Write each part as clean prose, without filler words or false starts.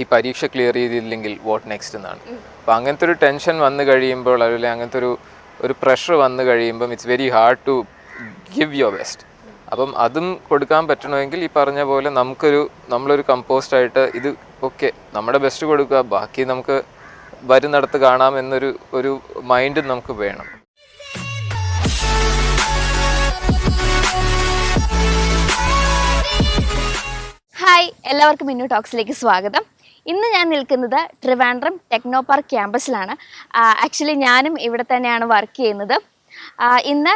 ഈ പരീക്ഷ ക്ലിയർ ചെയ്തില്ലെങ്കിൽ വാട്ട് നെക്സ്റ്റ് എന്നാണ്. അപ്പോൾ അങ്ങനത്തെ ഒരു ടെൻഷൻ വന്നു കഴിയുമ്പോൾ അല്ലെങ്കിൽ അങ്ങനത്തെ ഒരു പ്രഷർ വന്നു കഴിയുമ്പം it's very hard to give your best. അപ്പം അതും കൊടുക്കാൻ പറ്റണമെങ്കിൽ ഈ പറഞ്ഞ പോലെ നമ്മളൊരു കമ്പോസ്റ്റായിട്ട് ഇത് ഓക്കെ നമ്മുടെ ബെസ്റ്റ് കൊടുക്കുക, ബാക്കി നമുക്ക് വരുന്നിടത്ത് കാണാം ഒരു മൈൻഡ് നമുക്ക് വേണം. ഹായ്, എല്ലാവർക്കും മിന്നു ടോക്സിലേക്ക് സ്വാഗതം. ഇന്ന് ഞാൻ നിൽക്കുന്നത് ട്രിവാൻഡ്രം ടെക്നോപാർക്ക് ക്യാമ്പസിലാണ്. ആക്ച്വലി ഞാനും ഇവിടെ തന്നെയാണ് വർക്ക് ചെയ്യുന്നത്. ഇന്ന്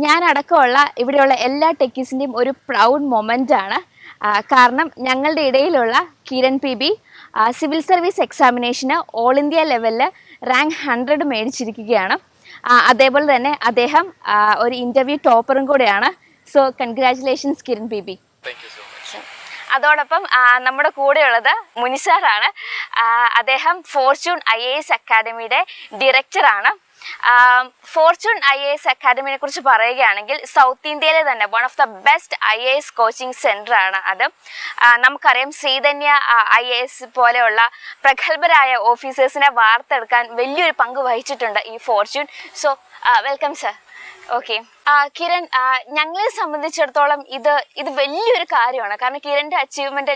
ഞാനടക്കമുള്ള ഇവിടെയുള്ള എല്ലാ ടെക്കീസിൻ്റെയും ഒരു പ്രൗഡ് മൊമെൻ്റ് ആണ്. കാരണം ഞങ്ങളുടെ ഇടയിലുള്ള കിരൺ PB സിവിൽ സർവീസ് എക്സാമിനേഷന് ഓൾ ഇന്ത്യ ലെവലിൽ റാങ്ക് 100 മേടിച്ചിരിക്കുകയാണ്. അതേപോലെ തന്നെ അദ്ദേഹം ഒരു ഇൻ്റർവ്യൂ ടോപ്പറും കൂടെയാണ്. So congratulations Kiran PB. അതോടൊപ്പം നമ്മുടെ കൂടെയുള്ളത് മുനിസാറാണ്. അദ്ദേഹം ഫോർച്യൂൺ IAS അക്കാഡമിയുടെ ഡയറക്ടറാണ്. ഫോർച്യൂൺ IAS അക്കാഡമിനെ കുറിച്ച് പറയുകയാണെങ്കിൽ സൗത്ത് ഇന്ത്യയിലെ തന്നെ one of the best IAS coaching centre ആണ് അത്. നമുക്കറിയാം ശ്രീധന്യ IAS പോലെയുള്ള പ്രഗത്ഭരായ ഓഫീസേഴ്സിനെ വാർത്തെടുക്കാൻ വലിയൊരു പങ്ക് വഹിച്ചിട്ടുണ്ട് ഈ Fortune. So welcome sir. Okay Kiran, ഞങ്ങളെ സംബന്ധിച്ചിടത്തോളം ഇത് വലിയൊരു കാര്യമാണ്. കാരണം കിരണിൻ്റെ അച്ചീവ്മെൻറ്റ്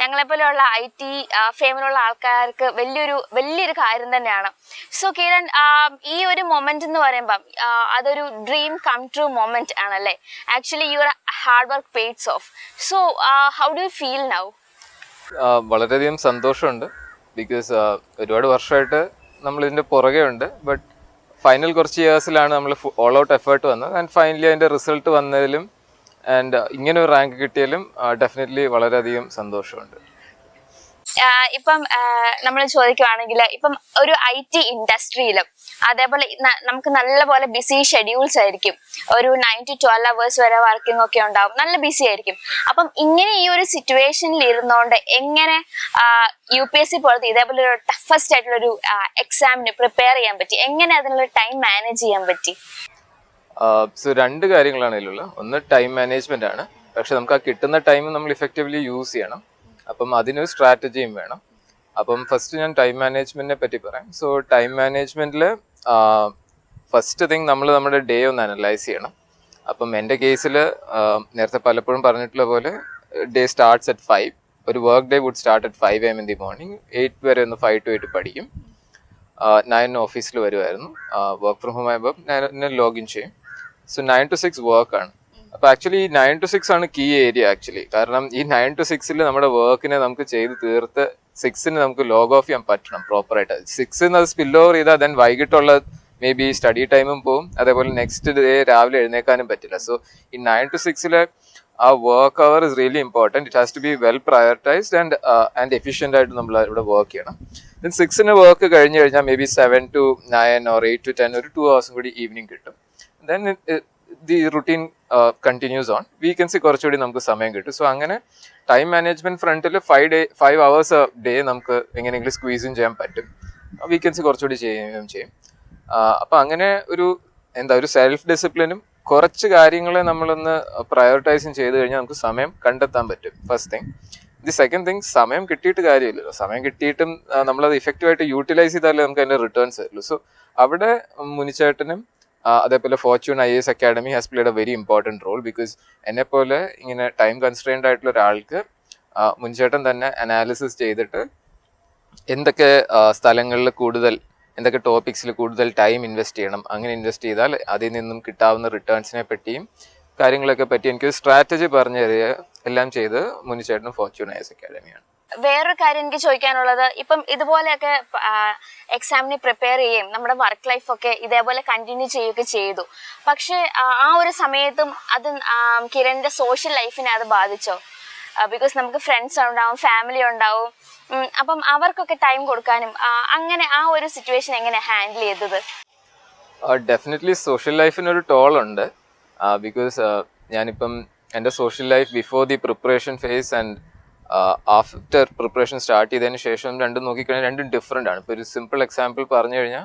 ഞങ്ങളെപ്പോലെയുള്ള IT ഫേമിലുള്ള ആൾക്കാർക്ക് വലിയൊരു കാര്യം തന്നെയാണ്. സോ കിരൺ, ഈ ഒരു മൊമെൻ്റ് എന്ന് പറയുമ്പം അതൊരു ഡ്രീം കം ട്രൂ മൊമെൻ്റ് ആണല്ലേ. Actually your hard work paids off. So how do you feel now? വളരെയധികം സന്തോഷമുണ്ട്. ബിക്കോസ് ഒരുപാട് വർഷമായിട്ട് നമ്മളിതിൻ്റെ പുറകെ ഉണ്ട്. ബട്ട് ഫൈനൽ കുറച്ച് ഇയേഴ്സിലാണ് നമ്മൾ ഓൾ ഔട്ട് എഫേർട്ട് വന്നത്. ആൻഡ് ഫൈനലി അതിൻ്റെ റിസൾട്ട് വന്നതിലും ആൻഡ് ഇങ്ങനെ ഒരു റാങ്ക് കിട്ടിയാലും ഡെഫിനറ്റ്ലി വളരെയധികം സന്തോഷമുണ്ട്. ഇപ്പം നമ്മൾ ചോദിക്കുവാണെങ്കിൽ ഇപ്പം ഒരു IT ഇൻഡസ്ട്രിയിലും അതേപോലെ നമുക്ക് നല്ലപോലെ ബിസി ഷെഡ്യൂൾസ് ആയിരിക്കും. ഒരു 9 to 12 hours വരെ വർക്കിംഗ് ഒക്കെ ഉണ്ടാവും. നല്ല ബിസി ആയിരിക്കും. അപ്പം ഇങ്ങനെ ഈ ഒരു സിറ്റുവേഷനിൽ ഇരുന്നുകൊണ്ട് എങ്ങനെ UPSC പോലത്തെ ഇതേപോലെ ഒരു ടഫസ്റ്റ് ആയിട്ടുള്ളൊരു എക്സാമിന് പ്രിപ്പയർ ചെയ്യാൻ പറ്റി? എങ്ങനെ അതിനുള്ള ടൈം മാനേജ് ചെയ്യാൻ പറ്റി? സോ രണ്ട് കാര്യങ്ങളാണ് ഇതിലുള്ള. ഒന്ന് ടൈം മാനേജ്മെന്റ് ആണ്. പക്ഷെ നമുക്ക് ആ കിട്ടുന്ന ടൈം നമ്മൾ ഇഫക്റ്റീവ്ലി യൂസ് ചെയ്യണം. അപ്പം അതിനൊരു സ്ട്രാറ്റജിയും വേണം. അപ്പം ഫസ്റ്റ് ഞാൻ ടൈം മാനേജ്മെന്റിനെ പറ്റി പറയാം. സോ ടൈം മാനേജ്മെന്റിൽ ഫസ്റ്റ് തിങ് നമ്മൾ നമ്മുടെ ഡേ ഒന്ന് അനലൈസ് ചെയ്യണം. അപ്പം എൻ്റെ കേസിൽ നേരത്തെ പലപ്പോഴും പറഞ്ഞിട്ടുള്ള പോലെ ഡേ സ്റ്റാർട്ട്സ് അറ്റ് 5. ഒരു work day would start at 5 AM in the morning. 8 വരെ ഒന്ന് 5 to 8 പഠിക്കും. 9 ഓഫീസിൽ വരുമായിരുന്നു. വർക്ക് ഫ്രം ഹോം ആയപ്പോൾ ഞാൻ ലോഗിൻ ചെയ്യും. സോ 9 to 6 വർക്കാണ്. അപ്പോൾ ആക്ച്വലി ഈ 9 to 6 ആണ് കീ ഏരിയ ആക്ച്വലി. കാരണം ഈ 9 to 6 നമ്മുടെ വർക്കിനെ നമുക്ക് ചെയ്ത് തീർത്ത് 6 നമുക്ക് ലോഗ് ഓഫ് ചെയ്യാൻ പറ്റണം പ്രോപ്പറായിട്ട്. 6 അത് സ്പിൽ ഓവർ ചെയ്താൽ ദെൻ വൈകിട്ടുള്ള മേ ബി സ്റ്റഡി ടൈമും പോവും. അതേപോലെ നെക്സ്റ്റ് ഡേ രാവിലെ എഴുന്നേക്കാനും പറ്റില്ല. സോ ഈ 9 to 6 ആ work hour is really important. It has to be well prioritized and efficient ആയിട്ട് നമ്മൾ ഇവിടെ വർക്ക് ചെയ്യണം. ദെൻ 6 വർക്ക് കഴിഞ്ഞ് കഴിഞ്ഞാൽ may be 7 to 9 or 8 to 10 ഒരു 2 hours കൂടി ഈവനിങ് കിട്ടും. Then the routine continuous on. Weekends കുറച്ചുകൂടി നമുക്ക് സമയം കിട്ടും. സോ അങ്ങനെ ടൈം മാനേജ്മെന്റ് ഫ്രണ്ടിൽ 5 hours ഡേ നമുക്ക് എങ്ങനെയെങ്കിലും സ്ക്വീസും ചെയ്യാൻ പറ്റും. വീക്കെൻഡ്സ് കുറച്ചുകൂടി ചെയ്യുകയും ചെയ്യും. അപ്പം അങ്ങനെ ഒരു സെൽഫ് ഡിസിപ്ലിനും കുറച്ച് കാര്യങ്ങളെ നമ്മളൊന്ന് പ്രയോറിറ്റൈസും ചെയ്ത് കഴിഞ്ഞാൽ നമുക്ക് സമയം കണ്ടെത്താൻ പറ്റും. First thing. The second thing, സമയം കിട്ടിയിട്ട് കാര്യമില്ലല്ലോ. സമയം കിട്ടിയിട്ടും നമ്മളത് ഇഫക്റ്റീവായിട്ട് യൂട്ടിലൈസ് ചെയ്താലേ നമുക്ക് അതിൻ്റെ റിട്ടേൺസ് വരുള്ളൂ. സോ അവിടെ മുനിച്ചേട്ടനും അതേപോലെ Fortune IAS academy has played a very important role. Because എന്നെപ്പോലെ ഇങ്ങനെ ടൈം കൺസ്ട്രെയിൻഡ് ആയിട്ടുള്ള ഒരാൾക്ക് മുൻചേട്ടൻ തന്നെ അനാലിസിസ് ചെയ്തിട്ട് എന്തൊക്കെ സ്ഥലങ്ങളിൽ എന്തൊക്കെ ടോപ്പിക്സിൽ കൂടുതൽ ടൈം ഇൻവെസ്റ്റ് ചെയ്യണം, അങ്ങനെ ഇൻവെസ്റ്റ് ചെയ്താൽ അതിൽ നിന്നും കിട്ടാവുന്ന റിട്ടേൺസിനെ പറ്റിയും കാര്യങ്ങളൊക്കെ പറ്റി എനിക്കൊരു സ്ട്രാറ്റജി പറഞ്ഞു തരിക എല്ലാം ചെയ്ത് മുനിച്ചേട്ടനും ഫോർച്യൂൺ IAS അക്കാഡമിയാണ്. വേറൊരു കാര്യം എനിക്ക് ചോദിക്കാനുള്ളത്, ഇപ്പം ഇതുപോലെയൊക്കെ എക്സാമിന് പ്രിപ്പയർ ചെയ്യുകയും നമ്മുടെ വർക്ക് ലൈഫൊക്കെ ഇതേപോലെ കണ്ടിന്യൂ ചെയ്യുകയൊക്കെ ചെയ്തു. പക്ഷേ ആ ഒരു സമയത്തും അത് കിരണിൻ്റെ സോഷ്യൽ ലൈഫിനെ അത് ബാധിച്ചോ? ബിക്കോസ് നമുക്ക് ഫ്രണ്ട്സ് ഉണ്ടാവും, ഫാമിലി ഉണ്ടാവും. അപ്പം അവർക്കൊക്കെ ടൈം കൊടുക്കാനും അങ്ങനെ ആ ഒരു സിറ്റുവേഷൻ എങ്ങനെ ഹാൻഡിൽ ചെയ്തത്? ഡെഫിനറ്റ്ലി സോഷ്യൽ ലൈഫിനൊരു ടോളുണ്ട്. ബിക്കോസ് ഞാനിപ്പം എൻ്റെ social life before the preparation phase and after preparation start ചെയ്തതിന് ശേഷം രണ്ടും നോക്കിക്കഴിഞ്ഞാൽ രണ്ടും ഡിഫറെൻ്റ് ആണ്. ഇപ്പോൾ ഒരു സിമ്പിൾ എക്സാമ്പിൾ പറഞ്ഞു കഴിഞ്ഞാൽ,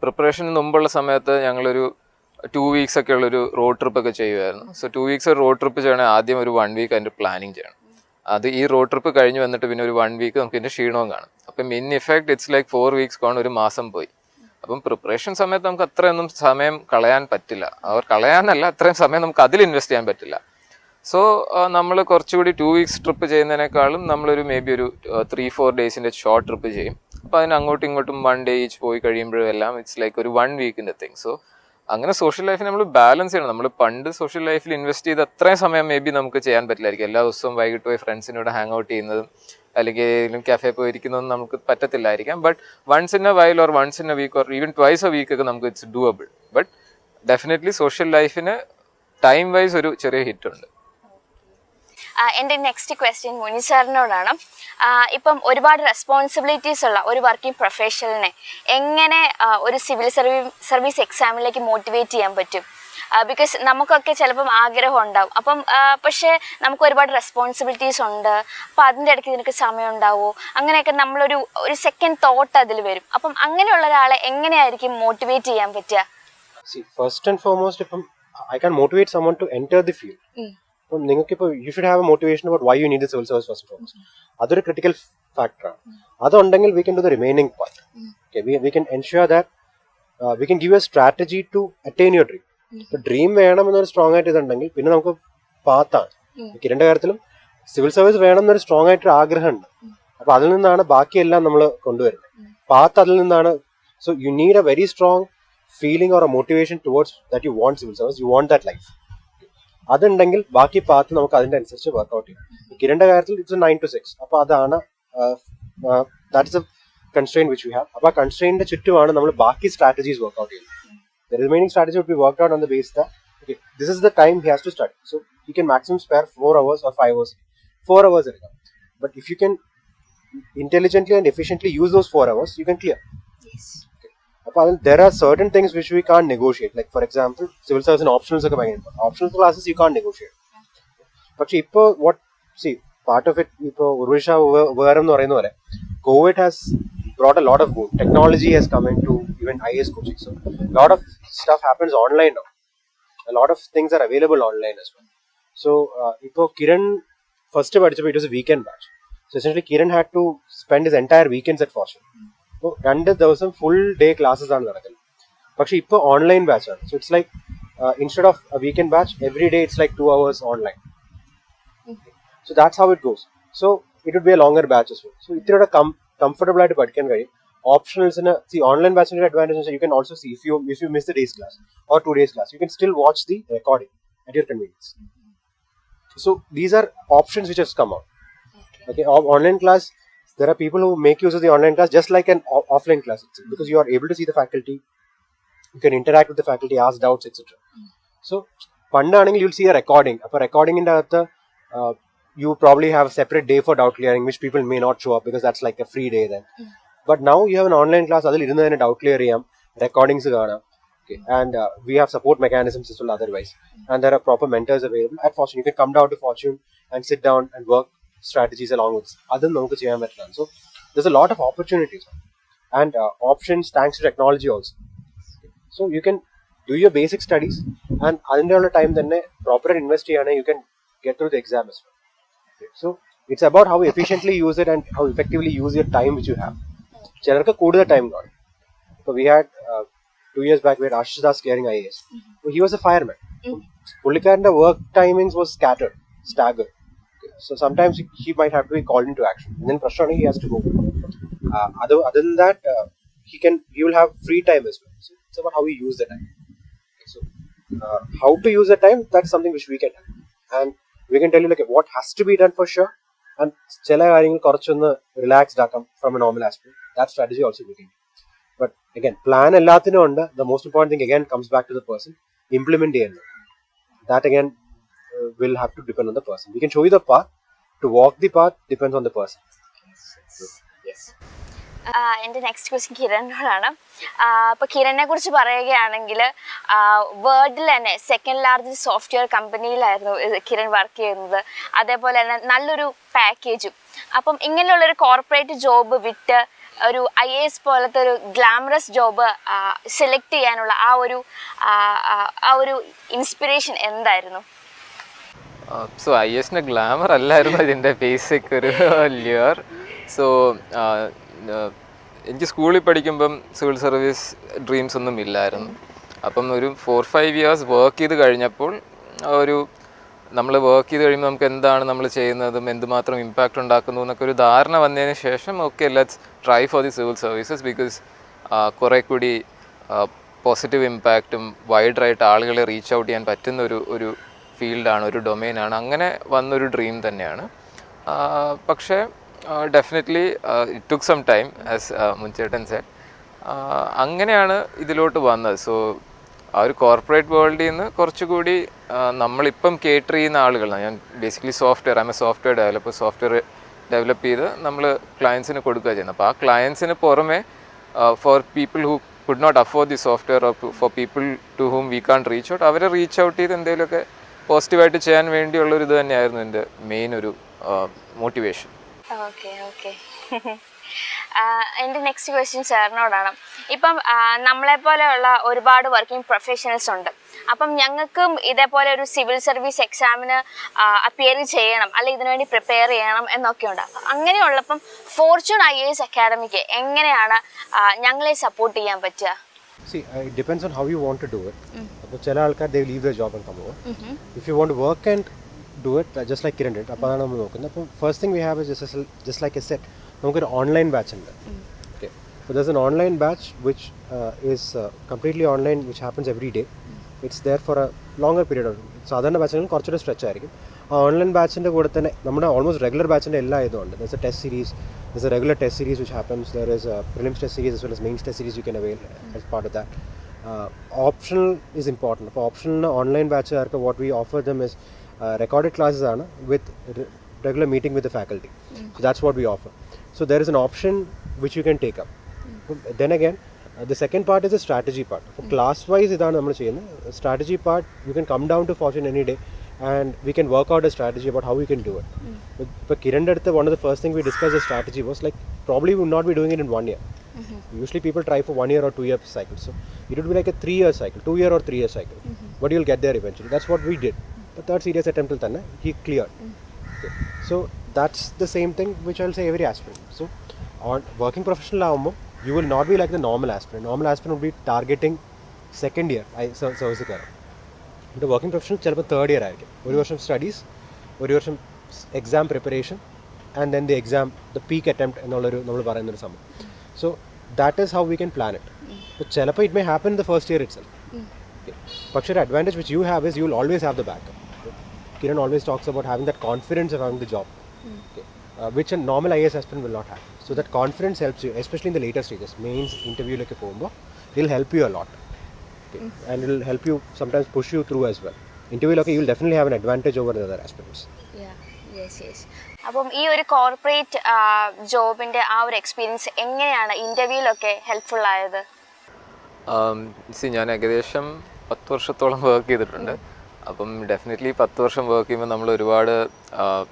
പ്രിപ്പറേഷന് മുമ്പുള്ള സമയത്ത് ഞങ്ങളൊരു 2 weeks ഒക്കെ ഉള്ളൊരു റോഡ് ട്രിപ്പ് ഒക്കെ ചെയ്യുമായിരുന്നു. സോ 2 weeks റോഡ് ട്രിപ്പ് ചെയ്യണമെങ്കിൽ ആദ്യം ഒരു 1 week അതിൻ്റെ പ്ലാനിങ് ചെയ്യണം. അത് ഈ റോഡ് ട്രിപ്പ് കഴിഞ്ഞ് വന്നിട്ട് പിന്നെ ഒരു 1 വീക്ക് നമുക്ക് ഇതിൻ്റെ ക്ഷീണവും കാണും. അപ്പം in effect it's like 4 weeks കൊണ്ട് ഒരു മാസം പോയി. അപ്പം പ്രിപ്പറേഷൻ സമയത്ത് നമുക്ക് അത്രയൊന്നും സമയം കളയാൻ പറ്റില്ല. അവർ കളയാനല്ല, അത്രയും സമയം നമുക്ക് അതിൽ ഇൻവെസ്റ്റ് ചെയ്യാൻ പറ്റില്ല. സോ നമ്മൾ കുറച്ചുകൂടി 2 വീക്സ് ട്രിപ്പ് ചെയ്യുന്നതിനേക്കാളും നമ്മളൊരു മേ ബി ഒരു 3-4 ഡേയ്സിൻ്റെ ഷോർട്ട് ട്രിപ്പ് ചെയ്യും. അപ്പോൾ അതിന് അങ്ങോട്ടും ഇങ്ങോട്ടും 1 ഡേ ഈച്ച് പോയി കഴിയുമ്പോഴും എല്ലാം ഇറ്റ്സ് ലൈക്ക് ഒരു 1 വീക്കിൻ്റെ തിങ്. സോ അങ്ങനെ സോഷ്യൽ ലൈഫിൽ നമ്മൾ ബാലൻസ് ചെയ്യണം. നമ്മൾ പണ്ട് സോഷ്യൽ ലൈഫിൽ ഇൻവെസ്റ്റ് ചെയ്ത് അത്രയും സമയം മേ ബി നമുക്ക് ചെയ്യാൻ പറ്റില്ലായിരിക്കും. എല്ലാ ദിവസവും വൈകിട്ട് പോയി ഫ്രണ്ട്സിനോട് ഹാങ് ഔട്ട് ചെയ്യുന്നതും അല്ലെങ്കിൽ ഏതെങ്കിലും കഫേ പോയിരിക്കുന്നതും നമുക്ക് പറ്റത്തില്ലായിരിക്കാം. But once in a while or once in a week or even twice a week ഒക്കെ നമുക്ക് it's doable. But definitely social ലൈഫിന് ടൈം വൈസ് ഒരു ചെറിയ ഹിറ്റ് ഉണ്ട്. എൻ്റെ നെക്സ്റ്റ് ക്വസ്റ്റ്യൻ മുനി സാറിനോടാണ്. ഇപ്പം ഒരുപാട് റെസ്പോൺസിബിലിറ്റീസ് ഉള്ള ഒരു വർക്കിംഗ് പ്രൊഫഷണലിനെ എങ്ങനെ ഒരു സിവിൽ സർവീസ് എക്സാമിലേക്ക് മോട്ടിവേറ്റ് ചെയ്യാൻ പറ്റും? ബിക്കോസ് നമുക്കൊക്കെ ചിലപ്പം ആഗ്രഹം ഉണ്ടാവും, അപ്പം പക്ഷേ നമുക്ക് ഒരുപാട് റെസ്പോൺസിബിലിറ്റീസ് ഉണ്ട്. അപ്പം അതിൻ്റെ ഇടയ്ക്ക് നിനക്ക് സമയം ഉണ്ടാവുമോ, അങ്ങനെയൊക്കെ നമ്മളൊരു സെക്കൻഡ് തോട്ട് അതിൽ വരും. അപ്പം അങ്ങനെയുള്ള ഒരാളെ എങ്ങനെയായിരിക്കും മോട്ടിവേറ്റ് ചെയ്യാൻ പറ്റുക? ഫസ്റ്റ് ആൻഡ് ഫോർമോസ്റ്റ് ഇപ്പം I can motivate someone to enter the field. അപ്പം നിങ്ങൾക്ക് ഇപ്പോൾ you should have a motivation about why you need the civil service first and foremost. അതൊരു ക്രിട്ടിക്കൽ ഫാക്ടറാണ്. അതുണ്ടെങ്കിൽ we can do the remaining part. We can ensure that we can give a strategy to attain your dream. ഇപ്പൊ dream വേണം എന്നൊരു strong ആയിട്ട് ഇതുണ്ടെങ്കിൽ പിന്നെ നമുക്ക് പാത്താണ്. കിരണിന്റെ കാര്യത്തിലും സിവിൽ സർവീസ് വേണം എന്നൊരു സ്ട്രോങ് ആയിട്ടൊരു ആഗ്രഹമുണ്ട്. അപ്പൊ അതിൽ നിന്നാണ് ബാക്കിയെല്ലാം നമ്മൾ കൊണ്ടുവരുന്നത്. പാത്ത് അതിൽ നിന്നാണ്. So you need a very strong feeling or a motivation towards that you want civil service, you want that life. അതുണ്ടെങ്കിൽ ബാക്കി പാത്ത് നമുക്ക് അതിന്റെ അനുസരിച്ച് വർക്ക്ഔട്ട് ചെയ്യാം. കിരണിന്റെ കാര്യത്തിൽ ഇറ്റ്സ് 9 to 6. അപ്പൊ അതാണ് that's A constrain which we have. അപ്പൊ ആ കൺസ്ട്രെയിനിന്റെ ചുറ്റുമാണ് നമ്മൾ ബാക്കി സ്ട്രാറ്റജീസ് വർക്ക്ഔട്ട് ചെയ്യുന്നത്. The remaining strategy would be worked out on the basis that okay, this is the time he has to study. So he can maximum spare 4 hours or 5 hours. 4 hours എടുക്കാം. But if you can intelligently and efficiently use those 4 hours, you can clear. Yes. അപ്പോൾ there are certain things which we can't negotiate. Like for example, civil service and optionals ഒക്കെ ഭയങ്കര important. Optional classes you can't negotiate. പക്ഷെ ഇപ്പോൾ part of it ഇപ്പോൾ ഉർവിഷ വേറെ എന്ന് പറയുന്ന പോലെ COVID has brought a lot of boom. Technology has come into even IAS coaching. So a lot of stuff happens online now. A lot of things are available online as well. So ipo Kiran first പഠിച്ചപ്പോൾ it was a weekend batch. So essentially Kiran had to spend his entire weekends at Fortune. So 2 ദിവസം full day classes ആണ് നടക്കുന്നത്. പക്ഷെ ഇപ്പോൾ online batch ആണ്. So it's like instead of a weekend batch, every day it's like 2 hours online. So that's how it goes. So it would be a longer batch as well. So ഇത്രയുടെ comfortable ആയിട്ട് പഠിക്കാൻ കഴിയും. Optionals online batch advantage is you can also see if you miss the day's class or 2 days class, you can still watch the recording at your convenience. So these are options which has come out. Okay, online class, there are people who make use of the online class just like an offline class itself, because you are able to see the faculty, you can interact with the faculty, ask doubts, etc. So pandanengil you'll see a recording. Appo recording in the you probably have a separate day for doubt clearing, which people may not show up because that's like a free day then. But now you have an online class, adil irunna thane doubt clear cheyam, recordings gaana. Okay, and we have support mechanisms as well otherwise, and there are proper mentors available at Fortune. You can come down to Fortune and sit down and work strategies along with adil namukku cheyan pattilla. So there's a lot of opportunities and options thanks to technology also. So you can do your basic studies and adinte ulla time thanne proper invest cheyane, you can get through the exam as well. Okay, so it's about how efficiently use it and how effectively use your time which you have. ചിലർക്ക് കൂടുതൽ time കാണും. ഇപ്പോൾ we had 2 years back we had Ashish Das clearing IAS. He was a fireman. പുള്ളിക്കാരൻ്റെ work timings was staggered. So sometimes he might have to be called into action. And then പ്രശ്നമാണെങ്കിൽ he has to go. Other than that, he will have free time as well. So it's about how we use the time. Okay, so how to use the time, that's something which we can have. And we can tell you like what has to be done for sure. And ചില കാര്യങ്ങൾ കുറച്ചൊന്ന് relaxed ആക്കാം from a normal aspect. That strategy also we can do. But again, plan എല്ലാത്തിനും ഉണ്ട്. The most important thing again comes back to the person. Implement ചെയ്യുന്നത്. That again will have to depend on the person. We can show you the path. To walk the path depends on the person. Yes. എൻ്റെ next question കിരണിനോടാണ്. അപ്പോൾ കിരണിനെ കുറിച്ച് പറയുകയാണെങ്കിൽ വേൾഡിൽ തന്നെ second largest software കമ്പനിയിലായിരുന്നു കിരൺ വർക്ക് ചെയ്യുന്നത്. അതേപോലെ തന്നെ നല്ലൊരു പാക്കേജും. അപ്പം ഇങ്ങനെയുള്ളൊരു കോർപ്പറേറ്റ് ജോബ് വിട്ട് ഒരു IAS പോലത്തെ ഒരു ഗ്ലാമറസ് ജോബ് സെലക്ട് ചെയ്യാനുള്ള ആ ഒരു ഇൻസ്പിറേഷൻ എന്തായിരുന്നു? സോ IASന്റെ ഗ്ലാമർ അല്ലായിരുന്നു ഇതിൻ്റെ ബേസിക് ഒരു ലിയർ. സോ എനിക്ക് സ്കൂളിൽ പഠിക്കുമ്പം സിവിൽ സർവീസ് ഡ്രീംസ് ഒന്നും ഇല്ലായിരുന്നു. അപ്പം ഒരു 4-5 ഇയേഴ്സ് വർക്ക് ചെയ്ത് കഴിഞ്ഞപ്പോൾ ഒരു നമ്മൾ വർക്ക് ചെയ്ത് കഴിയുമ്പോൾ നമുക്ക് എന്താണ് നമ്മൾ ചെയ്യുന്നതും എന്തുമാത്രം ഇമ്പാക്റ്റ് ഉണ്ടാക്കുന്നു എന്നൊക്കെ ഒരു ധാരണ വന്നതിന് ശേഷം okay let's try for the civil services because കുറേ കൂടി പോസിറ്റീവ് ഇമ്പാക്റ്റും വൈഡറായിട്ട് ആളുകളെ റീച്ച് ഔട്ട് ചെയ്യാൻ പറ്റുന്ന ഒരു ഫീൽഡാണ്, ഒരു ഡൊമെയിനാണ്. അങ്ങനെ വന്നൊരു ഡ്രീം തന്നെയാണ്. പക്ഷേ definitely it took some time as മുൻചേട്ടൻ സെഡ്. അങ്ങനെയാണ് ഇതിലോട്ട് വന്നത്. സോ ആ ഒരു കോർപ്പറേറ്റ് വേൾഡിൽ നിന്ന് കുറച്ചുകൂടി നമ്മളിപ്പം കേറ്റർ ചെയ്യുന്ന ആളുകളാണ്. ഞാൻ basically software developer, software develop ചെയ്ത് നമ്മൾ ക്ലയൻസിന് കൊടുക്കുക ചെയ്യുന്നത്. അപ്പോൾ ആ ക്ലയൻസിന് പുറമെ for people who could not afford the software or for people to whom we can reach out, അവരെ റീച്ച് ഔട്ട് ചെയ്ത് എന്തെങ്കിലുമൊക്കെ പോസിറ്റീവായിട്ട് ചെയ്യാൻ വേണ്ടിയുള്ളൊരു ഇത് തന്നെയായിരുന്നു എൻ്റെ മെയിൻ ഒരു മോട്ടിവേഷൻ. Okay okay. എൻ്റെ നെക്സ്റ്റ് ക്വസ്റ്റ്യൻ സാറിനോടാണ്. ഇപ്പം നമ്മളെപ്പോലെയുള്ള ഒരുപാട് വർക്കിംഗ് പ്രൊഫഷണൽസ് ഉണ്ട്. അപ്പം ഞങ്ങൾക്കും ഇതേപോലെ ഒരു സിവിൽ സർവീസ് എക്സാമിന് അപ്പിയർ ചെയ്യണം, അല്ലെങ്കിൽ ഇതിനുവേണ്ടി പ്രിപ്പയർ ചെയ്യണം എന്നൊക്കെ ഉണ്ട്. അങ്ങനെയുള്ളപ്പം ഫോർച്യൂൺ IAS അക്കാഡമിക്ക് എങ്ങനെയാണ് ഞങ്ങളെ സപ്പോർട്ട് ചെയ്യാൻ പറ്റുക? See, it depends on how you want to do it. അപ്പോൾ ചില ആൾക്കാർ they leave their job and come over. If you want to work and do it just like Kiran did, അപ്പോൾ അതാണ് നമ്മൾ നോക്കുന്നത്. അപ്പോൾ first thing we have is just like I said, നമുക്കൊരു online batch ഉണ്ട്. Okay, so there's an online batch which is completely online, which happens every day. It's there for a longer period of time. സാധാരണ ബാച്ചുകൾ കുറച്ചുകൂടെ stretch ആയിരിക്കും. ആ online ബാച്ചിൻ്റെ കൂടെ തന്നെ നമ്മുടെ almost regular ബാച്ചിൻ്റെ എല്ലാ ഇതുണ്ട്. There's a test series, there's a regular test series which happens, there is a prelims test series as well as mains test series you can avail as part of that. Optional is important. അപ്പോൾ optional online ബാച്ചുകാർക്ക് what we offer them is recorded classes ആണ് with regular meeting with the faculty. So that's what we offer. So there is an option which you can take up. Then again, the second part is the strategy part. For class wise ഇതാണ് നമ്മൾ ചെയ്യുന്നത്. Strategy part you can come down to Fortune any day and we can work out a strategy about how we can do it. But Kiran അടുത്ത് one of the first thing we discussed the strategy was like probably we would not be doing it in 1 year. Usually people try for 1 year or 2 year cycle. So it would be like a 3-year cycle, 2-year or 3-year cycle. But you'll get there eventually. That's what we did. The third serious attempt till then he cleared. Okay. So that's the same thing which I'll say every aspirant. So on working professional ആവുമ്പോൾ you will not be like the normal aspirant. Normal aspirant would be targeting second year service കയറാം. ഇവിടെ working professional ചിലപ്പോൾ third year ആയിരിക്കും. ഒരു വർഷം studies, ഒരു വർഷം exam preparation and then the exam the peak attempt എന്നുള്ളൊരു നമ്മൾ പറയുന്നൊരു സംഭവം. So that is how we can plan it. അപ്പോൾ ചിലപ്പോൾ it may happen in the first year it self. പക്ഷേ ഒരു advantage which you have is you will always have the backup. Kiran always talks about having that confidence around the job, which a normal IAS aspirant will not have. So that confidence helps you, especially in the later stages. Mains, interview like a combo, it'll help you a lot. Okay. And it'll help you sometimes push you through as well. Interview like you'll definitely have an advantage over the other aspirants. അപ്പം ഈ ഒരു corporate ജോബിൻ്റെ ആ ഒരു experience എങ്ങനെയാണ് ഇൻ്റർവ്യൂവിലൊക്കെ helpful ആയത്? ഞാൻ ഏകദേശം 10 വർഷത്തോളം വർക്ക് ചെയ്തിട്ടുണ്ട്. അപ്പം ഡെഫിനറ്റ്ലി 10 വർഷം വർക്ക് ചെയ്യുമ്പോൾ നമ്മൾ ഒരുപാട്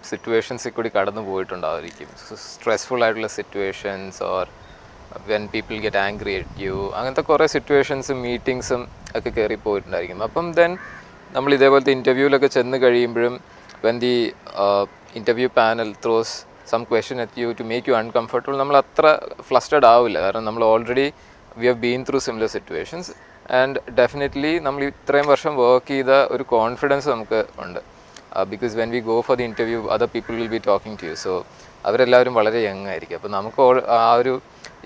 സിറ്റുവേഷൻസിൽ കൂടി കടന്നു പോയിട്ടുണ്ടായിരിക്കും. സ്ട്രെസ്ഫുൾ ആയിട്ടുള്ള situations or when people get angry at you, അങ്ങനത്തെ കുറേ സിറ്റുവേഷൻസും മീറ്റിങ്സും ഒക്കെ കയറി പോയിട്ടുണ്ടായിരിക്കും. അപ്പം ദെൻ നമ്മൾ ഇതേപോലത്തെ ഇൻ്റർവ്യൂവിലൊക്കെ ചെന്ന് കഴിയുമ്പോഴും when the interview panel throws some question at you to make you uncomfortable, നമ്മൾ അത്ര ഫ്ലസ്റ്റഡ് ആവില്ല. കാരണം നമ്മൾ already we have been through similar situations. And definitely നമ്മൾ ഇത്രയും വർഷം വർക്ക് ചെയ്ത ഒരു കോൺഫിഡൻസ് നമുക്ക് ഉണ്ട്. Because when we go for the interview other people will be talking to you. So അവരെല്ലാവരും വളരെ യങ് ആയിരിക്കും. അപ്പോൾ നമുക്ക് ആ ഒരു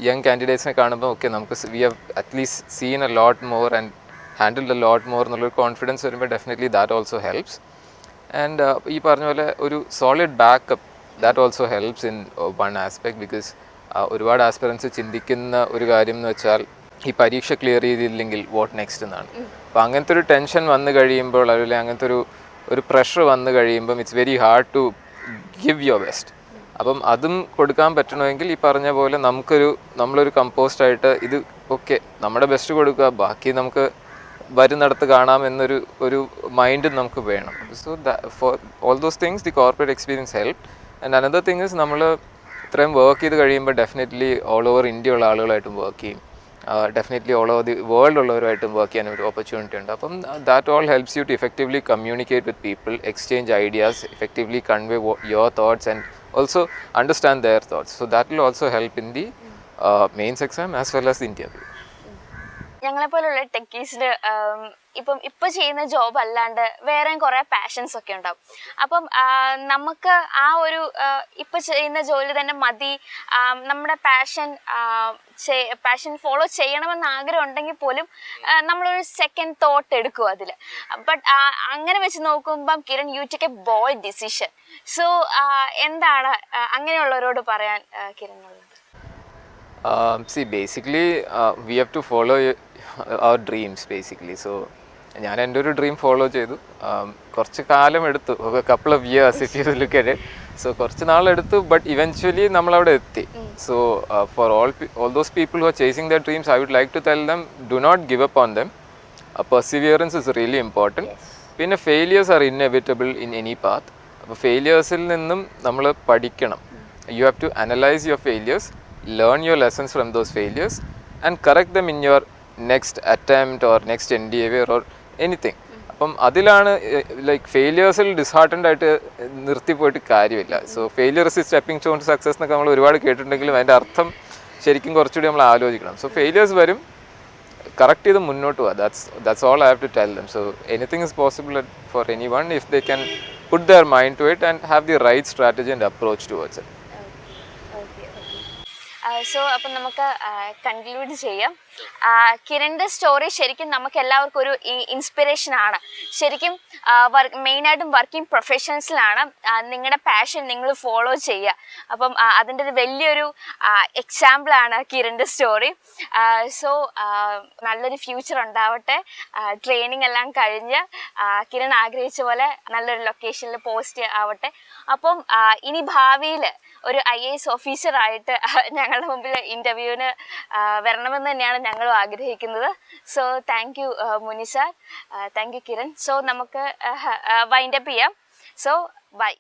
യങ് കാൻഡിഡേറ്റ്സിനെ കാണുമ്പോൾ ഓക്കെ നമുക്ക് we have at least seen a lot more and handled a lot more എന്നുള്ളൊരു കോൺഫിഡൻസ് വരുമ്പോൾ definitely that also helps. And ഈ പറഞ്ഞ പോലെ ഒരു solid backup that also helps in one aspect. Because ഒരുപാട് ആസ്പിറൻസ് ചിന്തിക്കുന്ന ഒരു കാര്യം എന്ന് വെച്ചാൽ ഈ പരീക്ഷ ക്ലിയർ ചെയ്തില്ലെങ്കിൽ വാട്ട് നെക്സ്റ്റ് എന്നാണ്. അപ്പോൾ അങ്ങനത്തെ ഒരു ടെൻഷൻ വന്നു കഴിയുമ്പോൾ അല്ലെങ്കിൽ അങ്ങനത്തെ ഒരു പ്രഷർ വന്നു കഴിയുമ്പം it's very hard to give your best. അപ്പം അതും കൊടുക്കാൻ പറ്റണമെങ്കിൽ ഈ പറഞ്ഞ പോലെ നമ്മളൊരു കമ്പോസ്റ്റായിട്ട് ഇത് ഓക്കെ നമ്മുടെ ബെസ്റ്റ് കൊടുക്കുക, ബാക്കി നമുക്ക് വരുന്നിടത്ത് കാണാം എന്നൊരു മൈൻഡ് നമുക്ക് വേണം. So for all those things the corporate experience help. And another thing is നമ്മൾ ഇത്രയും വർക്ക് ചെയ്ത് കഴിയുമ്പോൾ ഡെഫിനറ്റ്ലി ഓൾ ഓവർ ഇന്ത്യ ഉള്ള ആളുകളായിട്ടും വർക്ക് ചെയ്യും. Definitely all over the world ഉള്ളവരുമായിട്ടും വർക്ക് ചെയ്യാൻ ഒരു ഓപ്പർച്യൂണിറ്റി ഉണ്ട്. അപ്പം that all helps you to effectively communicate with people, exchange ideas, effectively convey your thoughts and also understand their thoughts. So that will also help in the mains exam as well as the interview. ഞങ്ങളെപ്പോലുള്ള ടെക്കീസിന് ഇപ്പം ചെയ്യുന്ന job അല്ലാണ്ട് വേറെ കുറേ passions ഒക്കെ ഉണ്ടാവും. അപ്പം നമുക്ക് ആ ഒരു ഇപ്പം ചെയ്യുന്ന ജോലി തന്നെ മതി, നമ്മുടെ പാഷൻ ഫോളോ ചെയ്യണമെന്ന് ആഗ്രഹം ഉണ്ടെങ്കിൽ പോലും നമ്മളൊരു സെക്കൻഡ് തോട്ട് എടുക്കും അതിൽ. ബട്ട് അങ്ങനെ വെച്ച് നോക്കുമ്പം Kiran, you take a bold decision. So എന്താണ് അങ്ങനെയുള്ളവരോട് പറയാൻ കിരണിനുള്ളത്? See, basically, we have to follow our dreams, basically. So, ഞാൻ എൻ്റെ ഒരു ഡ്രീം ഫോളോ ചെയ്തു. കുറച്ച് കാലം എടുത്തു, couple of years if you look at it. So കുറച്ച് നാളെടുത്തു, ബട്ട് ഇവൻച്വലി നമ്മളവിടെ എത്തി. So for all those people who are chasing their dreams, I would like to tell them, do not give up on them. Perseverance is really important. പിന്നെ failures are inevitable in any path. അപ്പോൾ ഫെയിലിയേഴ്സിൽ നിന്നും നമ്മൾ പഠിക്കണം. You have to analyze your failures, learn your lessons from those failures and correct them in your next attempt or next endeavor or anything. അപ്പം അതിലാണ് like ഫെയിലിയേഴ്സിൽ ഡിസ്ഹാർട്ടൻഡ് ആയിട്ട് നിർത്തിപ്പോയിട്ട് കാര്യമില്ല. So failure is stepping stone to success എന്നൊക്കെ നമ്മൾ ഒരുപാട് കേട്ടിട്ടുണ്ടെങ്കിലും അതിൻ്റെ അർത്ഥം ശരിക്കും കുറച്ചുകൂടി നമ്മൾ ആലോചിക്കണം. സോ ഫെയിലിയേഴ്സ് വരും, കറക്റ്റ് ചെയ്ത് മുന്നോട്ട് പോവുക. That's all I have to tell them. So anything is possible for any one if they can put their mind to it and have the right strategy and approach towards it. So അപ്പം നമുക്ക് conclude ചെയ്യാം. കിരണിൻ്റെ story ശരിക്കും നമുക്ക് എല്ലാവർക്കും ഒരു inspiration ആണ്. ശരിക്കും മെയിനായിട്ടും വർക്കിംഗ് പ്രൊഫഷൻസിലാണ് നിങ്ങളുടെ പാഷൻ നിങ്ങൾ ഫോളോ ചെയ്യുക. അപ്പം അതിൻ്റെ ഒരു വലിയൊരു എക്സാമ്പിളാണ് കിരണിൻ്റെ സ്റ്റോറി. സോ നല്ലൊരു ഫ്യൂച്ചർ ഉണ്ടാവട്ടെ. ട്രെയിനിങ് എല്ലാം കഴിഞ്ഞ് കിരൺ ആഗ്രഹിച്ച പോലെ നല്ലൊരു ലൊക്കേഷനിൽ പോസ്റ്റ് ആവട്ടെ. അപ്പം ഇനി ഭാവിയിൽ ഒരു IAS ഓഫീസറായിട്ട് ഞങ്ങളുടെ മുമ്പിൽ ഇൻ്റർവ്യൂവിന് വരണമെന്ന് തന്നെയാണ് ഞങ്ങളും ആഗ്രഹിക്കുന്നത്. So thank you Muni sir, thank you Kiran. So നമുക്ക് വൈൻഡപ്പ് ചെയ്യാം. So by.